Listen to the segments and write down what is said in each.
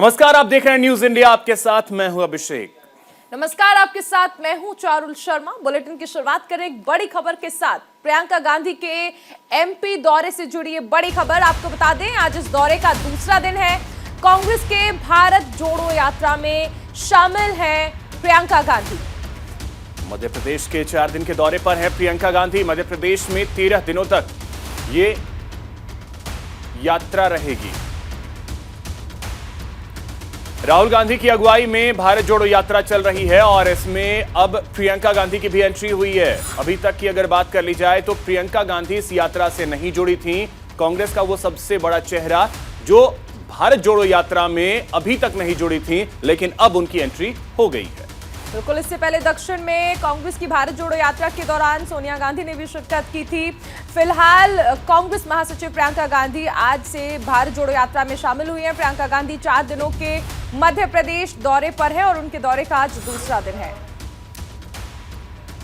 नमस्कार, आप देख रहे हैं न्यूज इंडिया। आपके साथ मैं हूं अभिषेक। नमस्कार, आपके साथ मैं हूं चारुल शर्मा। बुलेटिन की शुरुआत करें एक बड़ी खबर के साथ। प्रियंका गांधी के एमपी दौरे से जुड़ी ये बड़ी खबर आपको बता दें, आज इस दौरे का दूसरा दिन है। कांग्रेस के भारत जोड़ो यात्रा में शामिल हैं प्रियंका गांधी। मध्य प्रदेश के 4 दिन के दौरे पर है प्रियंका गांधी। मध्य प्रदेश में 13 दिनों तक ये यात्रा रहेगी। राहुल गांधी की अगुवाई में भारत जोड़ो यात्रा चल रही है और इसमें अब प्रियंका गांधी की भी एंट्री हुई है। अभी तक की अगर बात कर ली जाए तो प्रियंका गांधी इस यात्रा से नहीं जुड़ी थी। कांग्रेस का वो सबसे बड़ा चेहरा जो भारत जोड़ो यात्रा में अभी तक नहीं जुड़ी थी, लेकिन अब उनकी एंट्री हो गई है। बिल्कुल, इससे पहले दक्षिण में कांग्रेस की भारत जोड़ो यात्रा के दौरान सोनिया गांधी ने भी शिरकत की थी। फिलहाल कांग्रेस महासचिव प्रियंका गांधी आज से भारत जोड़ो यात्रा में शामिल हुई हैं। प्रियंका गांधी 4 दिनों के मध्य प्रदेश दौरे पर है और उनके दौरे का आज दूसरा दिन है।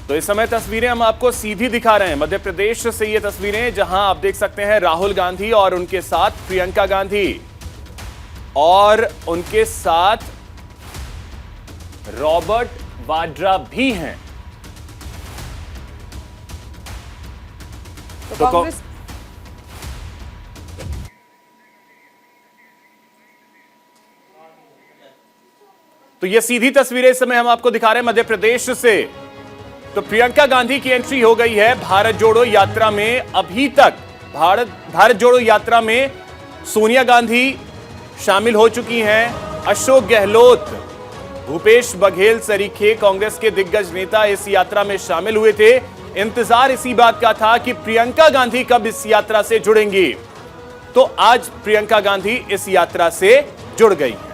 तो इस समय तस्वीरें हम आपको सीधी दिखा रहे हैं मध्य प्रदेश से। ये तस्वीरें जहां आप देख सकते हैं राहुल गांधी और उनके साथ प्रियंका गांधी और उनके साथ रॉबर्ट वाड्रा भी हैं। तो कांग्रेस तो ये सीधी तस्वीरें इस समय हम आपको दिखा रहे हैं मध्य प्रदेश से। तो प्रियंका गांधी की एंट्री हो गई है भारत जोड़ो यात्रा में। अभी तक भारत जोड़ो यात्रा में सोनिया गांधी शामिल हो चुकी हैं। अशोक गहलोत, भूपेश बघेल सरीखे कांग्रेस के दिग्गज नेता इस यात्रा में शामिल हुए थे। इंतजार इसी बात का था कि प्रियंका गांधी कब इस यात्रा से जुड़ेंगी। तो आज प्रियंका गांधी इस यात्रा से जुड़ गई हैं।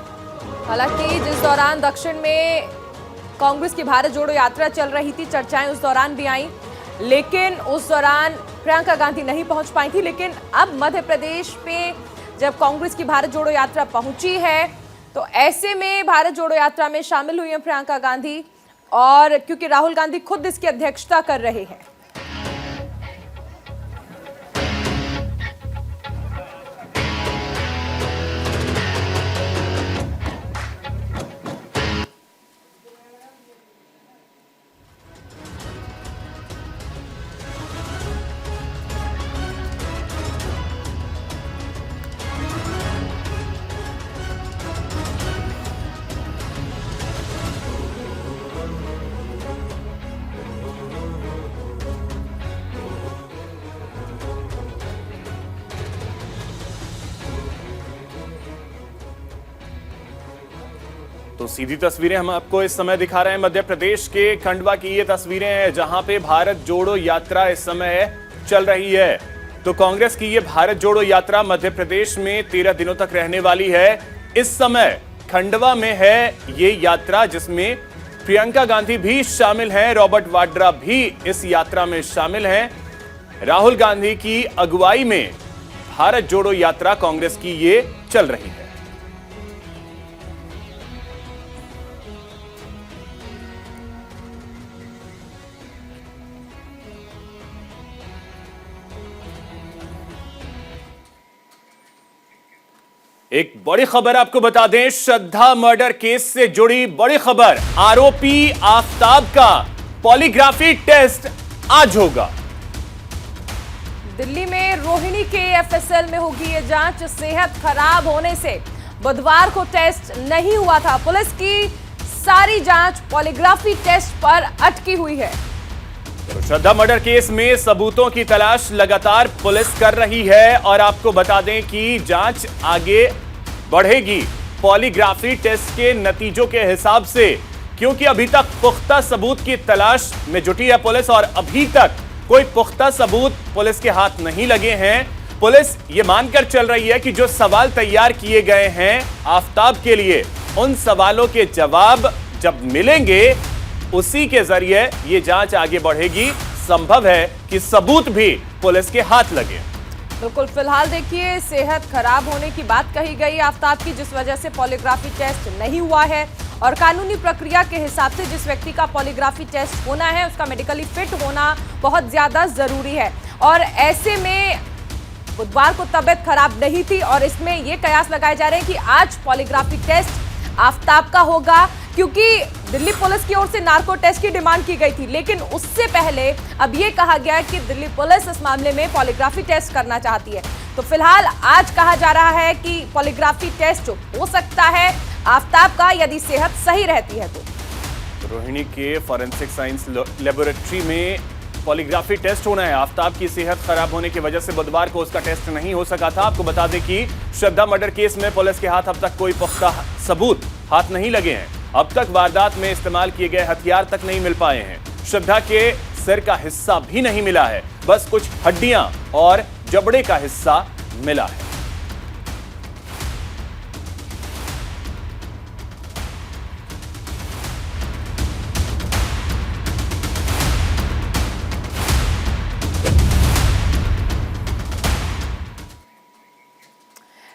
हालांकि जिस दौरान दक्षिण में कांग्रेस की भारत जोड़ो यात्रा चल रही थी, चर्चाएं उस दौरान भी आईं, लेकिन उस दौरान प्रियंका गांधी नहीं पहुंच पाई थी। लेकिन अब मध्य प्रदेश में जब कांग्रेस की भारत जोड़ो यात्रा पहुंची है तो ऐसे में भारत जोड़ो यात्रा में शामिल हुई हैं प्रियंका गांधी, और क्योंकि राहुल गांधी खुद इसकी अध्यक्षता कर रहे हैं। तो सीधी तस्वीरें हम आपको इस समय दिखा रहे हैं मध्य प्रदेश के खंडवा की। ये तस्वीरें हैं जहां पे भारत जोड़ो यात्रा इस समय चल रही है। तो कांग्रेस की ये भारत जोड़ो यात्रा मध्य प्रदेश में 13 दिनों तक रहने वाली है। इस समय खंडवा में है ये यात्रा, जिसमें प्रियंका गांधी भी शामिल हैं, रॉबर्ट वाड्रा भी इस यात्रा में शामिल हैं। राहुल गांधी की अगुवाई में भारत जोड़ो यात्रा कांग्रेस की ये चल रही है। एक बड़ी खबर आपको बता दें, श्रद्धा मर्डर केस से जुड़ी बड़ी खबर। आरोपी आफताब का पॉलीग्राफी टेस्ट आज होगा। दिल्ली में रोहिणी के एफएसएल में होगी ये जांच। सेहत खराब होने से बुधवार को टेस्ट नहीं हुआ था। पुलिस की सारी जांच पॉलीग्राफी टेस्ट पर अटकी हुई है। तो श्रद्धा मर्डर केस में सबूतों की तलाश लगातार पुलिस कर रही है और आपको बता दें कि जांच आगे बढ़ेगी पॉलीग्राफी टेस्ट के नतीजों के हिसाब से, क्योंकि अभी तक पुख्ता सबूत की तलाश में जुटी है पुलिस और अभी तक कोई पुख्ता सबूत पुलिस के हाथ नहीं लगे हैं। पुलिस ये मानकर चल रही है कि जो सवाल तैयार किए गए हैं आफताब के लिए, उन सवालों के जवाब जब मिलेंगे उसी के जरिए ये जांच आगे बढ़ेगी। संभव है कि सबूत भी पुलिस के हाथ लगे। बिल्कुल, फिलहाल देखिए सेहत खराब होने की बात कही गई आफताब की, जिस वजह से पॉलीग्राफी टेस्ट नहीं हुआ है। और कानूनी प्रक्रिया के हिसाब से जिस व्यक्ति का पॉलीग्राफी टेस्ट होना है उसका मेडिकली फिट होना बहुत ज्यादा जरूरी है। और ऐसे में बुधवार को तबीयत खराब नहीं थी और इसमें ये कयास लगाए जा रहे हैं कि आज पॉलीग्राफी टेस्ट आफताब का होगा, क्योंकि दिल्ली पुलिस की ओर से नार्को टेस्ट की डिमांड की गई थी। लेकिन उससे पहले अब ये कहा गया कि दिल्ली पुलिस इस मामले में पॉलीग्राफी टेस्ट करना चाहती है। तो फिलहाल आज कहा जा रहा है कि पॉलीग्राफी टेस्ट हो सकता है आफताब का, यदि सेहत सही रहती है तो। रोहिणी के फॉरेंसिक साइंस लेबोरेटरी में पॉलीग्राफी टेस्ट होना है। आफताब की सेहत खराब होने की वजह से बुधवार को उसका टेस्ट नहीं हो सका था। आपको बता दें कि श्रद्धा मर्डर केस में पुलिस के हाथ अब तक कोई पुख्ता सबूत हाथ नहीं लगे हैं। अब तक वारदात में इस्तेमाल किए गए हथियार तक नहीं मिल पाए हैं। श्रद्धा के सिर का हिस्सा भी नहीं मिला है, बस कुछ हड्डियां और जबड़े का हिस्सा मिला है।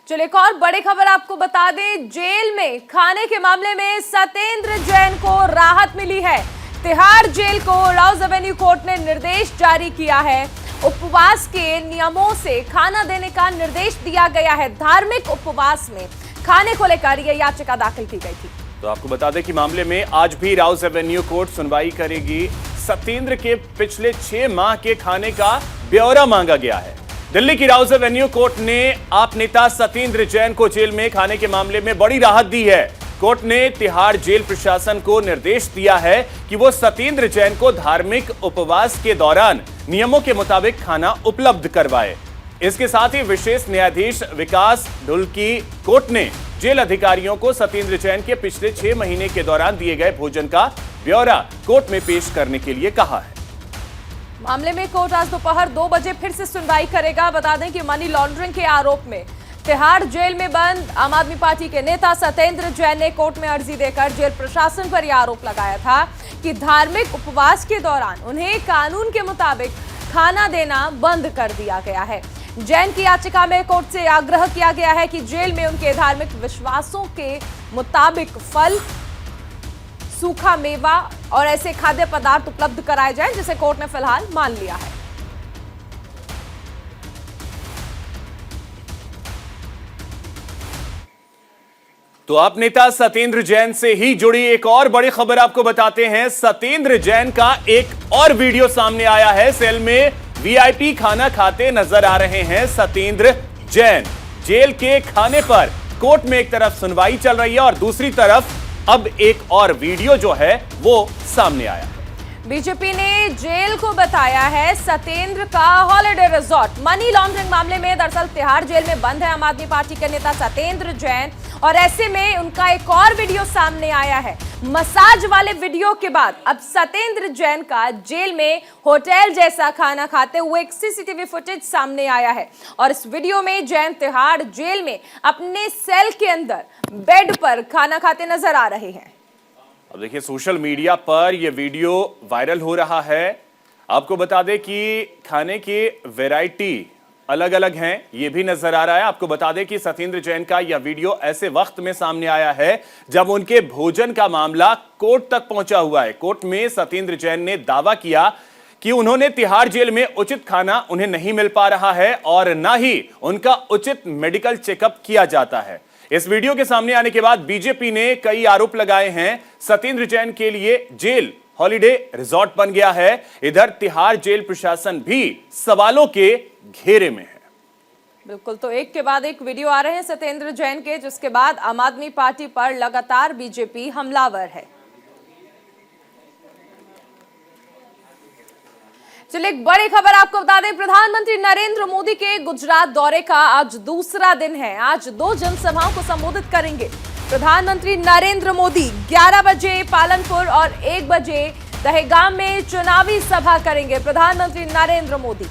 चलिए एक और बड़ी खबर आपको बता दें, जेल में खाने के मामले में सत्येंद्र जैन को राहत मिली है। तिहाड़ जेल को राउज एवेन्यू कोर्ट ने निर्देश जारी किया है। उपवास के नियमों से खाना देने का निर्देश दिया गया है। धार्मिक उपवास में खाने को लेकर यह याचिका दाखिल की गई थी। तो आपको बता दें कि मामले में आज भी राउज एवेन्यू कोर्ट सुनवाई करेगी। सत्येंद्र के पिछले 6 माह के खाने का ब्यौरा मांगा गया है। दिल्ली की राउज एवेन्यू कोर्ट ने आप नेता सत्येंद्र जैन को जेल में खाने के मामले में बड़ी राहत दी है। कोर्ट ने तिहाड़ जेल प्रशासन को निर्देश दिया है कि वो सत्येंद्र जैन को धार्मिक उपवास के दौरान नियमों के मुताबिक खाना उपलब्ध करवाए। इसके साथ ही विशेष न्यायाधीश विकास ढुल्की कोर्ट ने जेल अधिकारियों को सत्येंद्र जैन के पिछले 6 महीने के दौरान दिए गए भोजन का ब्यौरा कोर्ट में पेश करने के लिए कहा है। मामले में कोर्ट आज दोपहर 2 बजे फिर से सुनवाई करेगा। बता दें कि मनी लॉन्ड्रिंग के आरोप में तिहाड़ जेल में बंद आम आदमी पार्टी के नेता सत्येंद्र जैन ने कोर्ट में अर्जी देकर जेल प्रशासन पर यह आरोप लगाया था कि धार्मिक उपवास के दौरान उन्हें कानून के मुताबिक खाना देना बंद कर दिया गया है। जैन की याचिका में कोर्ट से आग्रह किया गया है कि जेल में उनके धार्मिक विश्वासों के मुताबिक फल, सूखा मेवा और ऐसे खाद्य पदार्थ उपलब्ध कराए जाएं, जिसे कोर्ट ने फिलहाल मान लिया है। तो आप नेता सत्येंद्र जैन से ही जुड़ी एक और बड़ी खबर आपको बताते हैं। सत्येंद्र जैन का एक और वीडियो सामने आया है। सेल में वीआईपी खाना खाते नजर आ रहे हैं सत्येंद्र जैन। जेल के खाने पर कोर्ट में एक तरफ सुनवाई चल रही है और दूसरी तरफ अब एक और वीडियो जो है वो सामने आया है। बीजेपी ने जेल को बताया है सत्येंद्र का हॉलिडे रिजॉर्ट। मनी लॉन्ड्रिंग मामले में दरअसल तिहाड़ जेल में बंद है आम आदमी पार्टी के नेता सत्येंद्र जैन, और ऐसे में उनका एक और वीडियो सामने आया है। मसाज वाले वीडियो के बाद अब सत्येंद्र जैन का जेल में होटल जैसा खाना खाते हुए एक सीसीटीवी फुटेज सामने आया है। और इस वीडियो में जैन तिहाड़ जेल में अपने सेल के अंदर बेड पर खाना खाते नजर आ रहे हैं। अब देखिए, सोशल मीडिया पर यह वीडियो वायरल हो रहा है। आपको बता दें कि खाने की वैरायटी अलग अलग हैं, ये भी नजर आ रहा है। आपको बता दें कि सत्येंद्र जैन का यह वीडियो ऐसे वक्त में सामने आया है जब उनके भोजन का मामला कोर्ट तक पहुंचा हुआ है। कोर्ट में सत्येंद्र जैन ने दावा किया कि उन्होंने तिहाड़ जेल में उचित खाना उन्हें नहीं मिल पा रहा है और ना ही उनका उचित मेडिकल चेकअप किया जाता है। इस वीडियो के सामने आने के बाद बीजेपी ने कई आरोप लगाए हैं। सत्येंद्र जैन के लिए जेल हॉलिडे रिजॉर्ट बन गया है। इधर तिहाड़ जेल प्रशासन भी सवालों के घेरे में है। बिल्कुल, तो एक के बाद एक वीडियो आ रहे हैं सत्येंद्र जैन के, जिसके बाद आम आदमी पार्टी पर लगातार बीजेपी हमलावर है। चलिए एक बड़ी खबर आपको बता दें, प्रधानमंत्री नरेंद्र मोदी के गुजरात दौरे का आज दूसरा दिन है। आज 2 जनसभाओं को संबोधित करेंगे प्रधानमंत्री नरेंद्र मोदी। 11 बजे पालनपुर और 1 बजे दहेगाम में चुनावी सभा करेंगे प्रधानमंत्री नरेंद्र मोदी।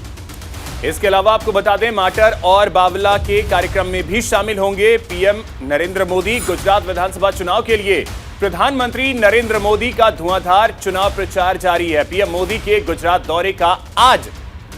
इसके अलावा आपको बता दें, माटर और बावला के कार्यक्रम में भी शामिल होंगे पीएम नरेंद्र मोदी। गुजरात विधानसभा चुनाव के लिए प्रधानमंत्री नरेंद्र मोदी का धुआंधार चुनाव प्रचार जारी है। पीएम मोदी के गुजरात दौरे का आज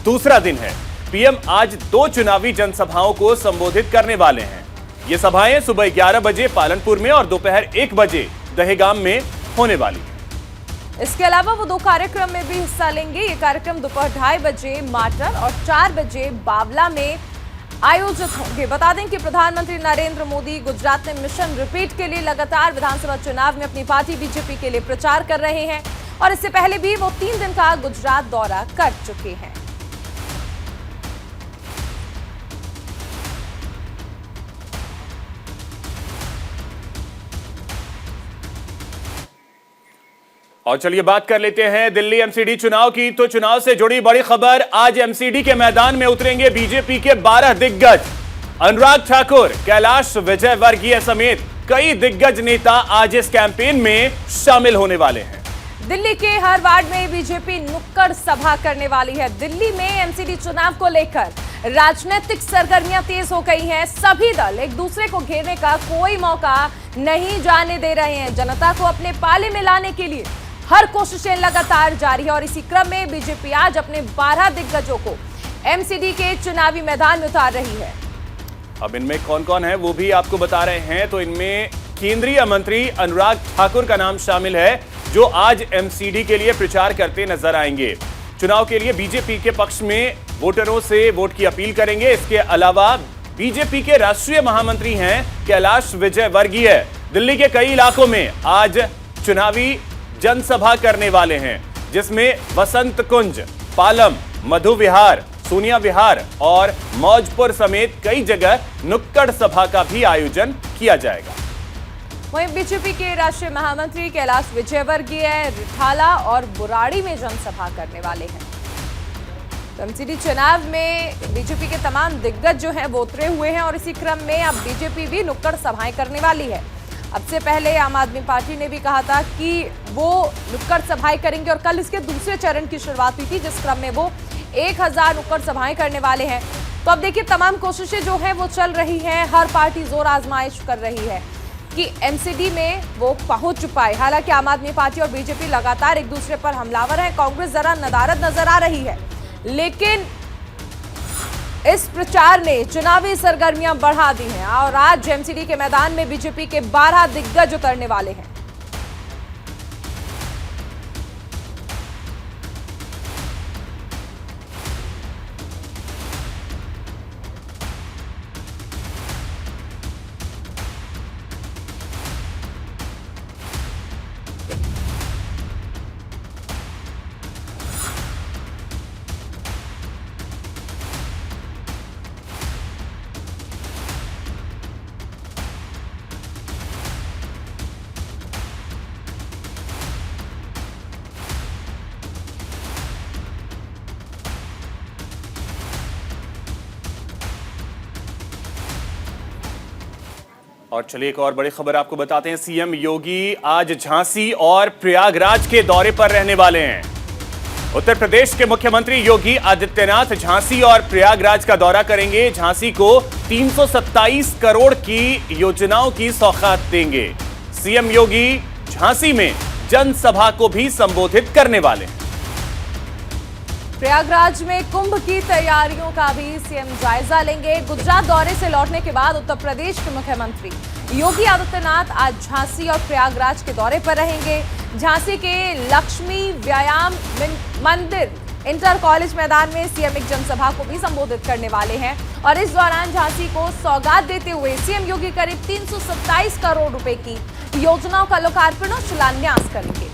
दूसरा दिन है। पीएम आज 2 चुनावी जनसभाओं को संबोधित करने वाले हैं। ये सभाएं सुबह 11 बजे पालनपुर में और दोपहर 1 बजे दहेगाम में होने वाली है। इसके अलावा वो 2 कार्यक्रम में भी हिस्सा लेंगे। ये कार्यक्रम दोपहर 2:30 बजे माटर और 4 बजे बावला में आयोजित होंगे। बता दें कि प्रधानमंत्री नरेंद्र मोदी गुजरात में मिशन रिपीट के लिए लगातार विधानसभा चुनाव में अपनी पार्टी बीजेपी के लिए प्रचार कर रहे हैं और इससे पहले भी वो 3 दिन का गुजरात दौरा कर चुके हैं। और चलिए बात कर लेते हैं दिल्ली एमसीडी चुनाव की। तो चुनाव से जुड़ी बड़ी खबर, आज एमसीडी के मैदान में उतरेंगे बीजेपी के 12 दिग्गज। अनुराग ठाकुर, कैलाश विजयवर्गीय समेत कई दिग्गज नेता आज इस कैंपेन में शामिल होने वाले हैं। दिल्ली के हर वार्ड में बीजेपी नुक्कड़ सभा करने वाली है। दिल्ली में एमसीडी चुनाव को लेकर राजनीतिक सरगर्मियां तेज हो गई हैं। सभी दल एक दूसरे को घेरने का कोई मौका नहीं जाने दे रहे हैं। जनता को अपने पाले में लाने के लिए हर कोशिशें लगातार जारी है और इसी क्रम में बीजेपी आज अपने 12 दिग्गजों को एमसीडी के चुनावी मैदान में उतार रही है। अब इनमें कौन कौन है वो भी आपको बता रहे हैं। तो इनमें केंद्रीय मंत्री अनुराग ठाकुर का नाम शामिल है, जो आज एमसीडी के लिए प्रचार करते नजर आएंगे। चुनाव के लिए बीजेपी के पक्ष में वोटरों से वोट की अपील करेंगे। इसके अलावा बीजेपी के राष्ट्रीय महामंत्री हैं कैलाश विजयवर्गीय, दिल्ली के कई इलाकों में आज चुनावी जनसभा करने वाले हैं, जिसमें वसंत कुंज, पालम, मधु विहार, सोनिया विहार और मौजपुर समेत कई जगह नुक्कड़ सभा का भी आयोजन किया जाएगा। वहीं बीजेपी के राष्ट्रीय महामंत्री कैलाश विजयवर्गीय रिठाला और बुराड़ी में जनसभा करने वाले हैं। तो एमसीडी चुनाव में बीजेपी के तमाम दिग्गज जो हैं वो उतरे हुए हैं और इसी क्रम में अब बीजेपी भी नुक्कड़ सभाएं करने वाली है। अब से पहले आम आदमी पार्टी ने भी कहा था कि वो नुक्कड़ सभाएं करेंगे और कल इसके दूसरे चरण की शुरुआत हुई थी, जिस क्रम में वो 1000 नुक्कड़ सभाएं करने वाले हैं। तो अब देखिए तमाम कोशिशें जो है वो चल रही हैं। हर पार्टी जोर आजमाइश कर रही है कि एमसीडी में वो पहुंच पाए। हालांकि आम आदमी पार्टी और बीजेपी लगातार एक दूसरे पर हमलावर है। कांग्रेस जरा नदारद नजर आ रही है, लेकिन इस प्रचार ने चुनावी सरगर्मियां बढ़ा दी हैं और आज एमसीडी के मैदान में बीजेपी के 12 दिग्गज उतरने वाले हैं। और चलिए एक और बड़ी खबर आपको बताते हैं। सीएम योगी आज झांसी और प्रयागराज के दौरे पर रहने वाले हैं। उत्तर प्रदेश के मुख्यमंत्री योगी आदित्यनाथ झांसी और प्रयागराज का दौरा करेंगे। झांसी को 327 करोड़ की योजनाओं की सौगात देंगे। सीएम योगी झांसी में जनसभा को भी संबोधित करने वाले हैं। प्रयागराज में कुंभ की तैयारियों का भी सीएम जायजा लेंगे। गुजरात दौरे से लौटने के बाद उत्तर प्रदेश के मुख्यमंत्री योगी आदित्यनाथ आज झांसी और प्रयागराज के दौरे पर रहेंगे। झांसी के लक्ष्मी व्यायाम मंदिर इंटर कॉलेज मैदान में सीएम एक जनसभा को भी संबोधित करने वाले हैं और इस दौरान झांसी को सौगात देते हुए सीएम योगी करीब 327 करोड़ रुपए की योजनाओं का लोकार्पण और शिलान्यास करेंगे।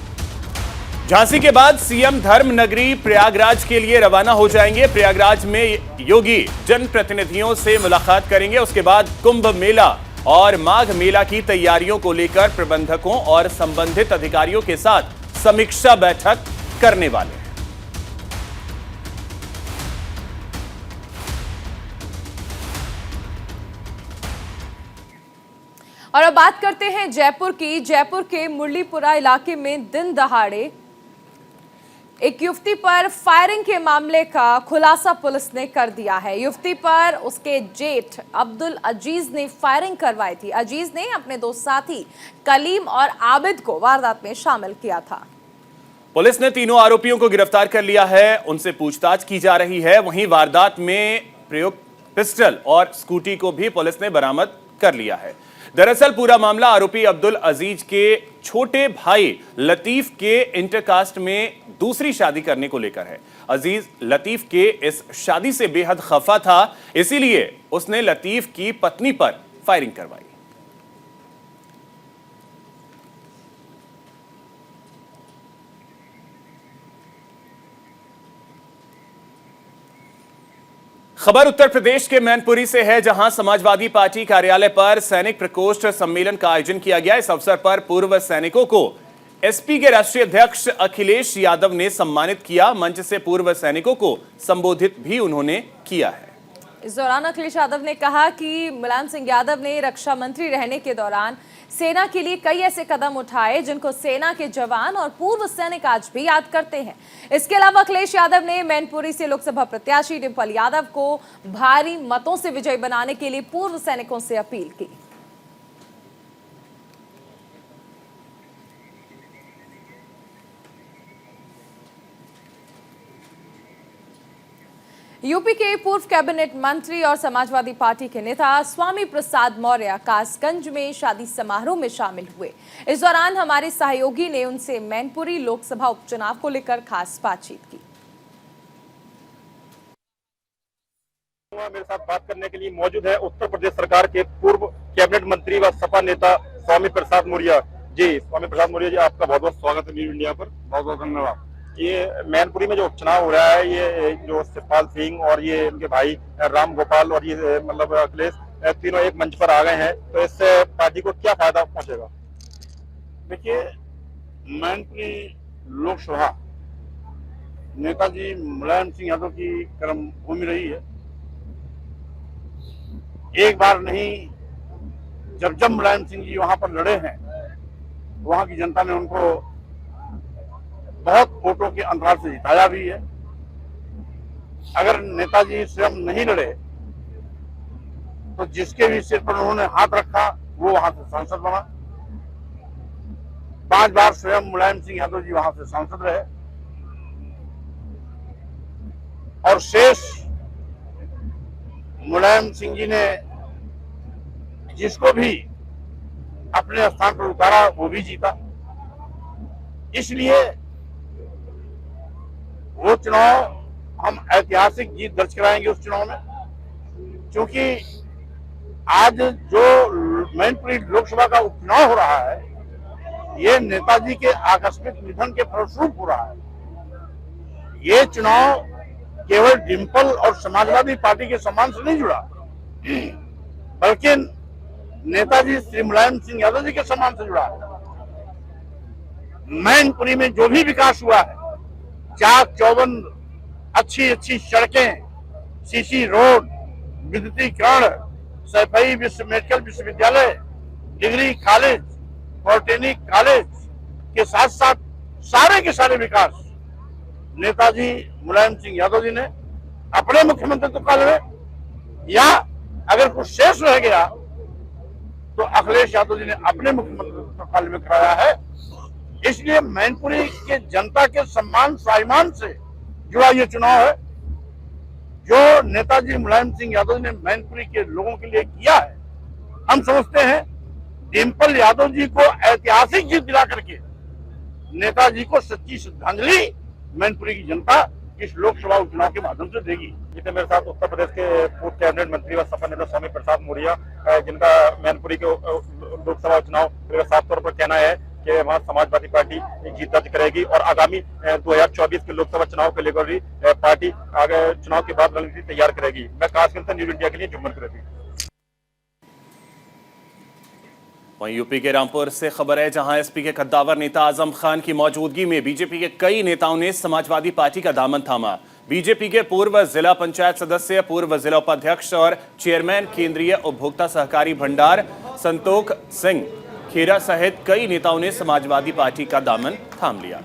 झांसी के बाद सीएम धर्म नगरी प्रयागराज के लिए रवाना हो जाएंगे। प्रयागराज में योगी जनप्रतिनिधियों से मुलाकात करेंगे। उसके बाद कुंभ मेला और माघ मेला की तैयारियों को लेकर प्रबंधकों और संबंधित अधिकारियों के साथ समीक्षा बैठक करने वाले हैं। और अब बात करते हैं जयपुर की। जयपुर के मुरलीपुरा इलाके में दिन दहाड़े एक युवती पर फायरिंग के मामले का खुलासा पुलिस ने कर दिया है। युवती पर उसके जेठ अब्दुल अजीज ने फायरिंग करवाई थी। अजीज ने अपने दो साथी कलीम और आबिद को वारदात में शामिल किया था। पुलिस ने तीनों आरोपियों को गिरफ्तार कर लिया है, उनसे पूछताछ की जा रही है। वहीं वारदात में प्रयुक्त पिस्टल और स्कूटी को भी पुलिस ने बरामद कर लिया है। दरअसल पूरा मामला आरोपी अब्दुल अजीज के छोटे भाई लतीफ के इंटरकास्ट में दूसरी शादी करने को लेकर है। अजीज लतीफ के इस शादी से बेहद खफा था, इसीलिए उसने लतीफ की पत्नी पर फायरिंग करवाई। खबर उत्तर प्रदेश के मैनपुरी से है, जहां समाजवादी पार्टी कार्यालय पर सैनिक प्रकोष्ठ सम्मेलन का आयोजन किया गया। इस अवसर पर पूर्व सैनिकों को एसपी के राष्ट्रीय अध्यक्ष अखिलेश यादव ने सम्मानित किया। मंच से पूर्व सैनिकों को संबोधित भी उन्होंने किया है। इस दौरान अखिलेश यादव ने कहा कि मुलायम सिंह यादव ने रक्षा मंत्री रहने के दौरान सेना के लिए कई ऐसे कदम उठाए जिनको सेना के जवान और पूर्व सैनिक आज भी याद करते हैं। इसके अलावा अखिलेश यादव ने मैनपुरी से लोकसभा प्रत्याशी डिंपल यादव को भारी मतों से विजयी बनाने के लिए पूर्व सैनिकों से अपील की। यूपी के पूर्व कैबिनेट मंत्री और समाजवादी पार्टी के नेता स्वामी प्रसाद मौर्य कासगंज में शादी समारोह में शामिल हुए। इस दौरान हमारे सहयोगी ने उनसे मैनपुरी लोकसभा उपचुनाव को लेकर खास बातचीत की। मेरे साथ बात करने के लिए मौजूद है उत्तर प्रदेश सरकार के पूर्व कैबिनेट मंत्री व सपा नेता स्वामी प्रसाद मौर्य जी। स्वामी प्रसाद मौर्य जी, आपका बहुत बहुत स्वागत है न्यूज इंडिया पर। बहुत बहुत धन्यवाद। ये मैनपुरी में जो उपचुनाव हो रहा है, ये जो शिवपाल सिंह और ये इनके भाई राम गोपाल और ये मतलब अखिलेश, तीनों एक मंच पर आ गए हैं, तो इससे पार्टी को क्या फायदा पहुंचेगा? देखिए, मैनपुरी लोकसभा नेताजी मुलायम सिंह यादव की कर्म भूमि रही है। एक बार नहीं, जब जब मुलायम सिंह जी वहां पर लड़े हैं, वहां की जनता ने उनको बहुत वोटों के अंतराल से जिताया भी है। अगर नेताजी स्वयं नहीं लड़े तो जिसके भी सिर पर उन्होंने हाथ रखा वो वहां से सांसद बना। 5 बार स्वयं मुलायम सिंह यादव जी वहां से सांसद रहे और शेष मुलायम सिंह जी ने जिसको भी अपने स्थान पर उतारा वो भी जीता। इसलिए वो चुनाव हम ऐतिहासिक जीत दर्ज कराएंगे उस चुनाव में, क्योंकि आज जो मैनपुरी लोकसभा का उपचुनाव हो रहा है, ये नेताजी के आकस्मिक निधन के फलस्वरूप हो रहा है। ये चुनाव केवल डिंपल और समाजवादी पार्टी के सम्मान से नहीं जुड़ा, बल्कि नेताजी श्री मुलायम सिंह यादव जी के सम्मान से जुड़ा है। मैनपुरी में जो भी विकास हुआ है, चाक चौबंद, अच्छी अच्छी सड़कें, सीसी रोड, विद्युतीकरण, सैफई मेडिकल विश्वविद्यालय, डिग्री कॉलेज, पॉलिटेक्निक कॉलेज के साथ साथ सारे के सारे विकास नेताजी मुलायम सिंह यादव जी ने अपने मुख्यमंत्री काल में, या अगर कुछ शेष रह गया तो अखिलेश यादव जी ने अपने मुख्यमंत्री काल में कराया है। इसलिए मैनपुरी के जनता के सम्मान स्वाभिमान से जुड़ा ये चुनाव है। जो नेताजी मुलायम सिंह यादव ने मैनपुरी के लोगों के लिए किया है, हम समझते हैं डिंपल यादव जी को ऐतिहासिक जीत दिला करके नेताजी को सच्ची श्रद्धांजलि मैनपुरी की जनता इस लोकसभा उपचुनाव के माध्यम से देगी। जिसमें मेरे साथ उत्तर प्रदेश के पूर्व कैबिनेट मंत्री व सपा नेता स्वामी प्रसाद मौर्य, जिनका मैनपुरी के लोकसभा चुनाव साफ तौर पर कहना है कि वहां समाजवादी पार्टी जीत दर्ज करेगी और आगामी 2024 के लोकसभा चुनाव को लेकर भी पार्टी आगे चुनाव के बाद रणनीति तैयार करेगी। मैं कासगंज से न्यूज इंडिया के लिए जुम्मन करेगी। वहीं यूपी के रामपुर से खबर है, जहां एसपी के कद्दावर नेता आजम खान की मौजूदगी में बीजेपी के कई नेताओं ने समाजवादी पार्टी का दामन थामा। बीजेपी के पूर्व जिला पंचायत सदस्य, पूर्व जिला उपाध्यक्ष और चेयरमैन केंद्रीय उपभोक्ता सहकारी भंडार संतोख सिंह खेरा सहित कई नेताओं ने समाजवादी पार्टी का दामन थाम लिया।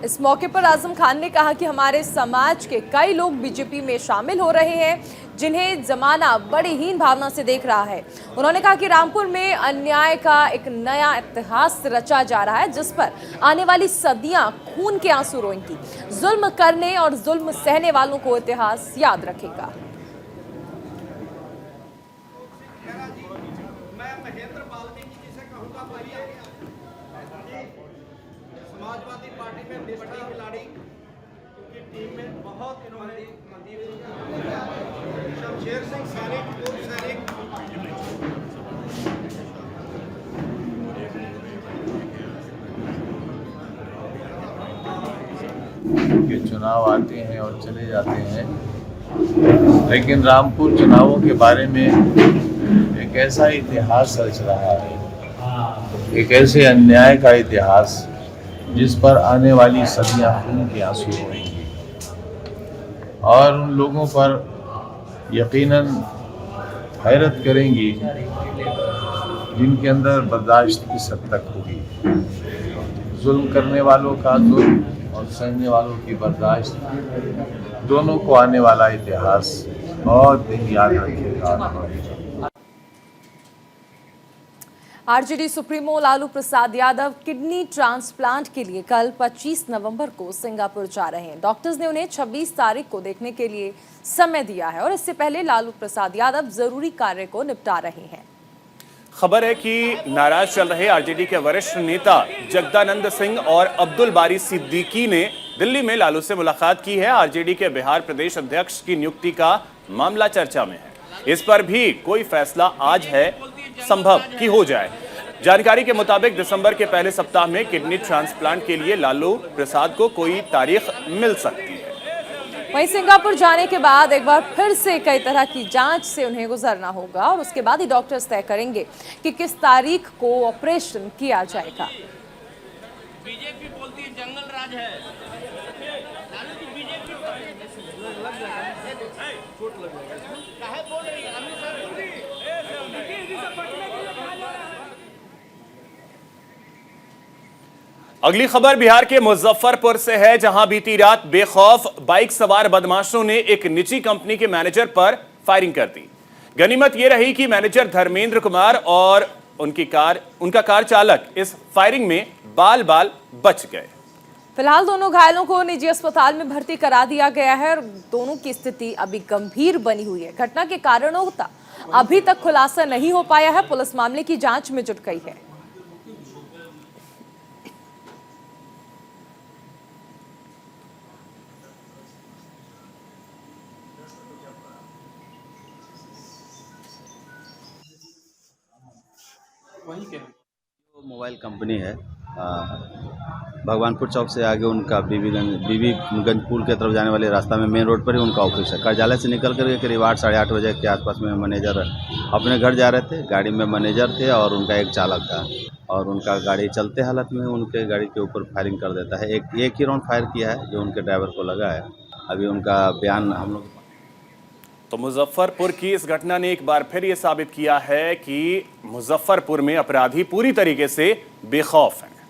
इस मौके पर आजम खान ने कहा कि हमारे समाज के कई लोग बीजेपी में शामिल हो रहे हैं, जिन्हें जमाना बड़ी हीन भावना से देख रहा है। उन्होंने कहा कि रामपुर में अन्याय का एक नया इतिहास रचा जा रहा है, जिस पर आने वाली सदियां खून के आंसू रोएंगी। जुल्म करने और जुल्म सहने वालों को इतिहास याद रखेगा। समाजवादी पार्टी में निष्ठा खिलाड़ी टीम में बहुत इन्होंने शमशेर सिंह सैनिक पूर्व सैनिक के चुनाव आते हैं और चले जाते हैं, लेकिन रामपुर चुनावों के बारे में एक ऐसा इतिहास रच रहा है, एक ऐसे अन्याय का इतिहास जिस पर आने वाली सदियां खून के आंसू होंगी और उन लोगों पर यकीनन हैरत करेंगी जिनके अंदर बर्दाश्त की हद तक होगी। जुल्म करने वालों का जुल्म और सहने वालों की बर्दाश्त, दोनों को आने वाला इतिहास बहुत दिन याद रखेगा। RJD supremo Lalu Prasad Yadav kidney transplant के लिए कल 25 नवंबर को सिंगापुर जा रहे हैं। डॉक्टर्स ने उन्हें 26 तारीख को देखने के लिए समय दिया है और इससे पहले लालू प्रसाद यादव जरूरी कार्य को निपटा रहे हैं। खबर है कि नाराज चल रहे आरजेडी के वरिष्ठ नेता जगदानंद सिंह और अब्दुल बारी सिद्दीकी ने दिल्ली में लालू से मुलाकात की है। आरजेडी के बिहार प्रदेश अध्यक्ष की नियुक्ति का मामला चर्चा में है। इस पर भी कोई फैसला आज है संभव कि हो जाए। जानकारी के मुताबिक दिसंबर के पहले सप्ताह में किडनी ट्रांसप्लांट के लिए लालू प्रसाद को कोई तारीख मिल सकती है। वहीं सिंगापुर जाने के बाद एक बार फिर से कई तरह की जांच से उन्हें गुजरना होगा और उसके बाद ही डॉक्टर्स तय करेंगे कि किस तारीख को ऑपरेशन किया जाएगा। बीजेपी बोलती है जंगल राज है। लालू जी बीजेपी चोट लग जाएगा। काहे बोल रही है अगली खबर बिहार के मुजफ्फरपुर से है, जहां बीती रात बेखौफ बाइक सवार बदमाशों ने एक निजी कंपनी के मैनेजर पर फायरिंग कर दी। गनीमत यह रही कि मैनेजर धर्मेंद्र कुमार और उनका कार चालक इस फायरिंग में बाल बाल बच गए। फिलहाल दोनों घायलों को निजी अस्पताल में भर्ती करा दिया गया है और दोनों की स्थिति अभी गंभीर बनी हुई है। घटना के कारणों का अभी तक खुलासा नहीं हो पाया है। पुलिस मामले की जांच में जुट गई है। मोबाइल कंपनी है, भगवानपुर चौक से आगे उनका बीबीगंज पुल के तरफ जाने वाले रास्ता में मेन रोड पर ही उनका ऑफिस है। कार्यालय से निकल कर करीब 8 साढ़े 8 बजे के आसपास में मैनेजर अपने घर जा रहे थे। गाड़ी में मैनेजर थे और उनका एक चालक था और उनका गाड़ी चलते हालत में उनके गाड़ी के ऊपर फायरिंग कर देता है। एक ही राउंड फायर किया है जो उनके ड्राइवर को लगा है। अभी उनका बयान हम लोग तो मुजफ्फरपुर की इस घटना ने एक बार फिर यह साबित किया है कि मुजफ्फरपुर में अपराधी पूरी तरीके से बेखौफ हैं।